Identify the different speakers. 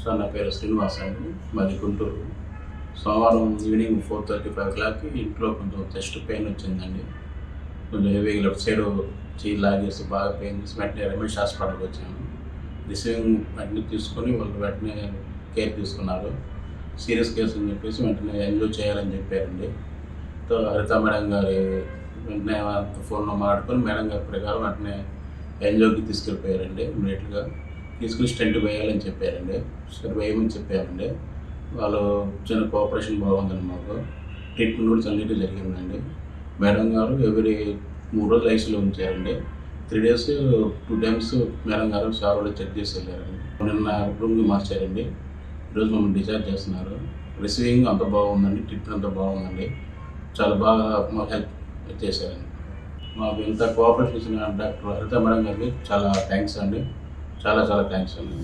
Speaker 1: Sir నా పేరు శ్రీనివాస్ అండి, మాది గుంటూరు. సోమవారం ఈవినింగ్ 4:35 ఇంట్లో కొంచెం చెస్ట్ పెయిన్ వచ్చిందండి. కొంచెం హెవీగా లెఫ్ట్ సైడ్ చెయ్యి లాగేసి బాగా పెయిన్ చేసి వెంటనే రమేష్ హాస్పిటల్కి వచ్చాను. రిసీవింగ్ వెంటనే తీసుకొని వాళ్ళు వెంటనే కేర్ తీసుకున్నారు. సీరియస్ కేసు అని చెప్పేసి వెంటనే ఎంజాయ్ చేయాలని చెప్పారండి. హరిత మేడం గారి వెంటనే ఫోన్లో మాట్లాడుకొని మేడం గారి ప్రకారం వెంటనే ఎంజోకి తీసుకెళ్ళిపోయారండి. ఇమీడియట్గా తీసుకుని స్టెంట్ వేయాలని చెప్పారండి. సరే వేయమని చెప్పారండి. వాళ్ళు చిన్న కోఆపరేషన్ బాగుందండి. మాకు ట్రీట్మెంట్ కూడా అన్నిటి జరిగిందండి. మేడం గారు ఎవ్రీ 3 రోజులు ఐసీలో ఉంచారండి. 3 days 2 times మేడం గారు సార్ వాళ్ళు చెక్ చేసి వెళ్ళారండి. నిన్న రూమ్కి మార్చారండి. ఈరోజు మమ్మల్ని డిశ్చార్జ్ చేస్తున్నారు. రిసీవింగ్ అంత బాగుందండి, ట్రీట్మెంట్ అంతా బాగుందండి. చాలా బాగా మాకు హెల్ప్ చేశారండి. మాకు ఇంత కోఆపరేషన్ ఇచ్చిన డాక్టర్ హరిత మేడం గారికి చాలా థ్యాంక్స్ అండి. చాలా థ్యాంక్స్ అండి.